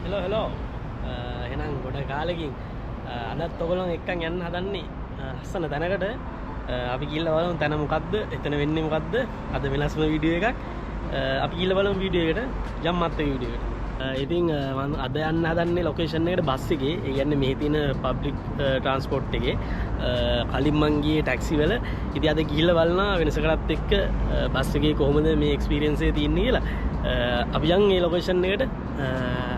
Hello එහෙනම් ගොඩ කාලෙකින් අදත් ඔයගොල්ලෝ එක්කන් යන්න හදන්නේ ලස්සන තැනකට. අපි ගිහිල්ලා බලමු තැන මොකද්ද, එතන වෙන්නේ මොකද්ද. අද වෙනස්ම වීඩියෝ එකක්. අපි ගිහිල්ලා බලමු වීඩියෝ එකට, ජම්මත් වීඩියෝ එකට. ඉතින් මම අද යන්න හදන්නේ ලොකේෂන් එකට බස් එකේ. ඒ කියන්නේ මෙහි තියෙන පබ්ලික් ට්‍රාන්ස්පෝර්ට් එකේ. කලින් මං ගියේ ටැක්සි වල. ඉතින් අද ගිහිල්ලා බලනවා වෙනසකටත් එක්ක බස් එකේ කොහොමද මේ එක්ස්පීරියන්ස් එක තියෙන්නේ කියලා. අපි යන් මේ ලොකේෂන් එකට.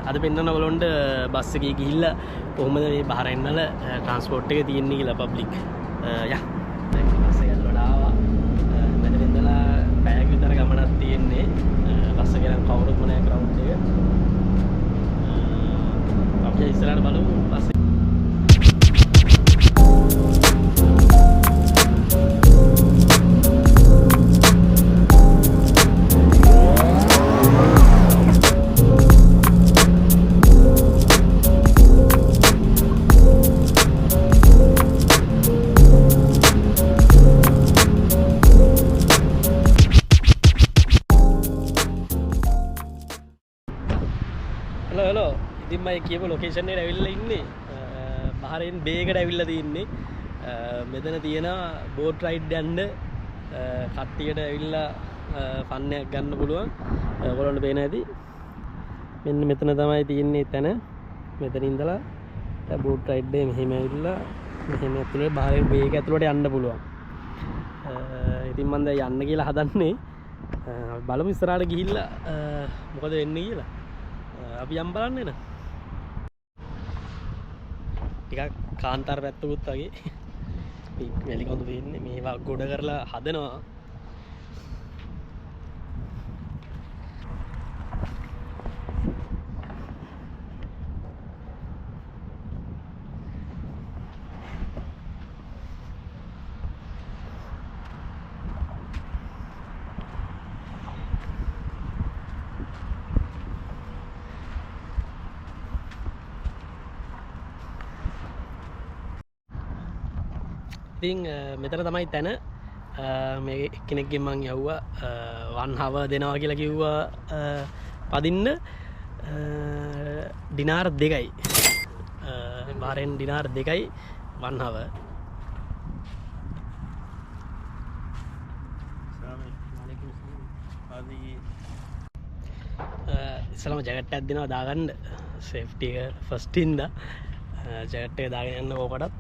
අද පෙන්නන ඔයගොල්ලන්ට බස් එකේ ගිහිල්ලා කොහොමද මේ බහරයින් වල ට්‍රාන්ස්පෝර්ට් එක තියෙන්නේ කියලා පබ්ලික්. යා දැන් බස් එක ඇතුළට ආවා. මෙතන ඉඳලා පැයක් විතර ගමනක් තියෙන්නේ. බස් එකේ නම් කවුරුත්ම නැහැ ක්‍රවුඩ් එක. අපි ඉස්සරහට බලමු බස් එක. හෙලෝ ඉතින් මම කියපු ලොකේෂන් එකට ඇවිල්ලා ඉන්නේ. බහරයින් බේ එකට ඇවිල්ලා තින්නේ. මෙතන තියෙන බෝට් රයිඩ් යන්න කට්ටියට ඇවිල්ලා ෆන් එකක් ගන්න පුළුවන්. ඔයගොල්ලන්ට පේන ඇති. මෙන්න මෙතන තමයි තියෙන්නේ තැන. මෙතන ඉඳලා බෝට් රයිඩ් එක මෙහෙම ඇවිල්ලා මෙහෙම ඇතුලේ බහරයින් බේ එක ඇතුලට යන්න පුළුවන්. ඉතින් මම දැන් යන්න කියලා හදන්නේ. බලමු ඉස්සරහට ගිහිල්ලා මොකද වෙන්නේ කියලා. අපි යම් බලන්න එන. ටිකක් කාන්තාර පැත්තකුත් වගේ වැලි කොඳු වෙන්නේ. මේවා ගොඩ කරලා හදනවා. ඉතින් මෙතන තමයි තැන. මේ කෙනෙක්ගෙන් මං යවුවා 1 hour දෙනවා කියලා කිව්වා පදින්න. ඩිනාර් 2යි. බහරෙන් ඩිනාර් 2යි 1 hour. ඉස්සලම ජැකට් එකක් දෙනවා දාගන්න. සේෆ්ටි එක ෆස්ට් ඉඳලා ජැකට් එක දාගෙන යන්න ඕකටත්.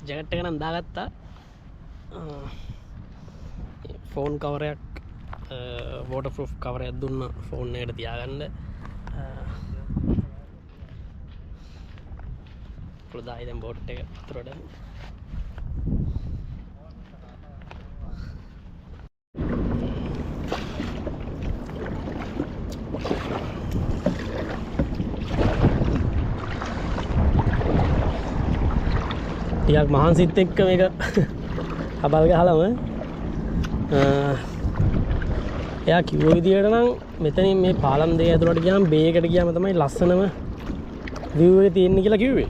ජැකට් එක නම් දාගත්තා. ෆෝන් කවරයක් වෝටර්ප්‍රූෆ් කවරයක් දුන්න ෆෝන් එකට තියාගන්න. පුළදායි දැන් බෝට් එක වතුරට. ටිකක් මහන්සිත් එක්ක මේක හබල් ගහලම එයා කිව්ව විදිහට නම් මෙතනින් මේ පාලම් දෙක ඇතුළට ගියාම බේ එකට ගියාම තමයි ලස්සනම view එක තියෙන්නේ කියලා කිව්වේ.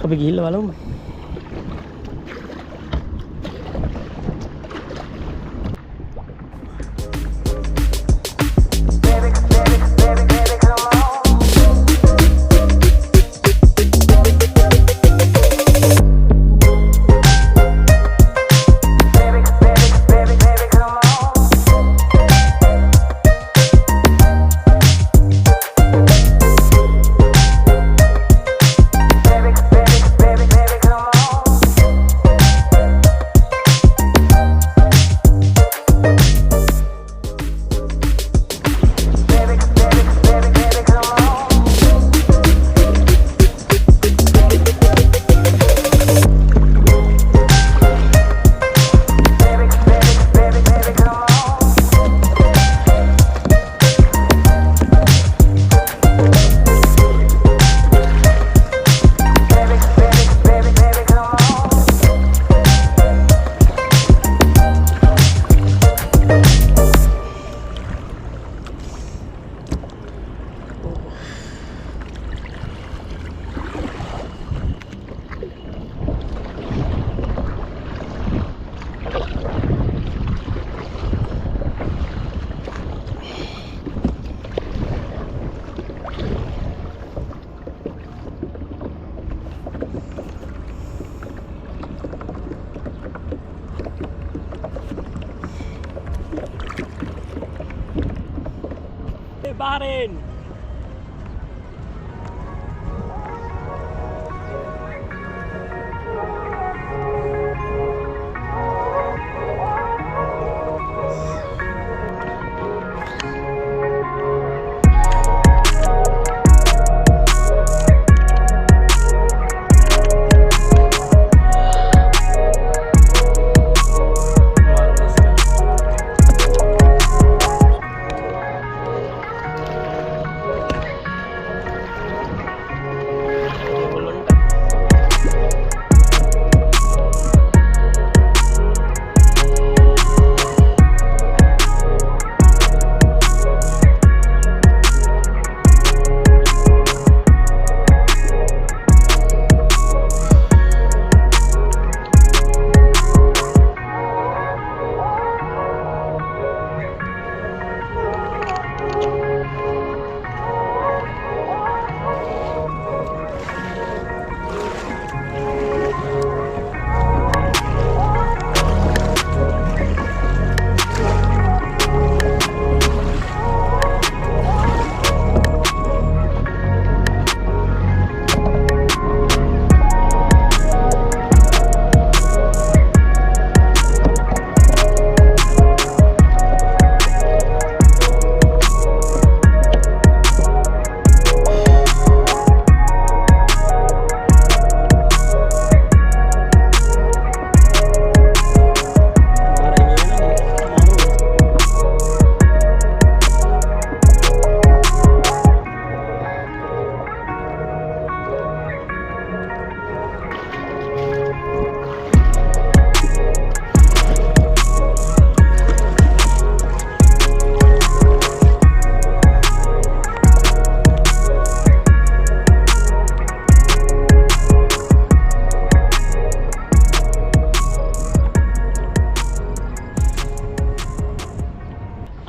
අපි ගිහිල්ලා බලමු. Bahrain.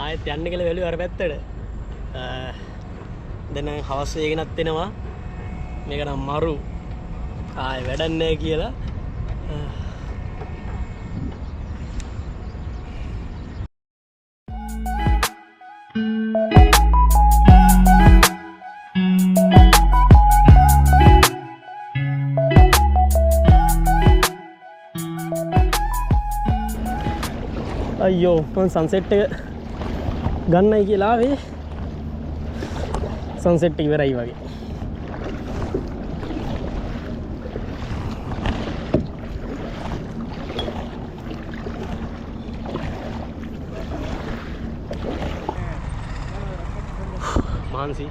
ආයෙත් යන්න කියලා වැළුව අර පැත්තට. දැන් හවස් වේගෙනත් එනවා. මේක නම් මරු. ආයෙ වැඩක් නැහැ කියලා. අයියෝ මම සන්සෙට් එක ගන්නයි කියලා ආවේ සන්සෙට් ඉවරයි වගේ. මාන්සි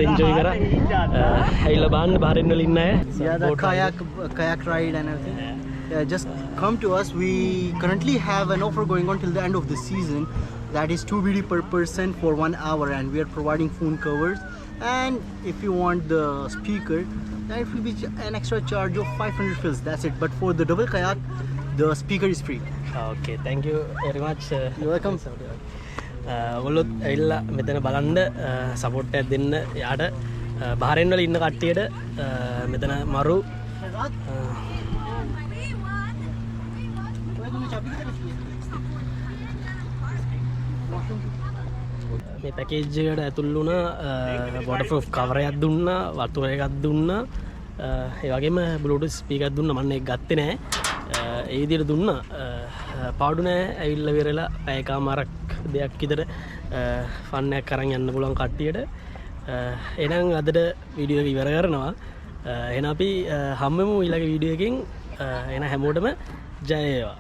enjoy kara aila baan Bahrain wal inna hai. Yeah, the kayak ride and everything. Just come to us. We currently have an offer going on till the end of the season. That is 2 BD per person for 1 hour, and we are providing phone covers. And if you want the speaker, then it will be an extra charge of 500 fils. That's it. But for the double kayak, the speaker is free. Okay, thank you very much. You're welcome. ඔගොල්ලොත් ඇවිල්ලා මෙතන බලන්න support එකක් දෙන්න. යාට බහරේන් වල ඉන්න කට්ටියට මෙතන මරු මේ පැකේජ් එකට ඇතුල් වුණා. waterproof cover එකක් දුන්නා, වතුර එකක් දුන්නා, ඒ වගේම bluetooth speaker එකක් දුන්නා. මම ඒක ගත්තේ නැහැ. ඒ විදිහට දුන්නා. පාඩු නෑ ඇවිල්ල වෙරලා පැයකාමාරක් දෙයක් විතර ෆන්නයක් කරන් යන්න පුළුවන් කට්ටියට එනම් අදට වීඩියෝ එක ඉවර කරනවා එන අපි හම්බෙමු ඊළඟ වීඩියෝ එකකින් එන හැමෝටම ජය වේවා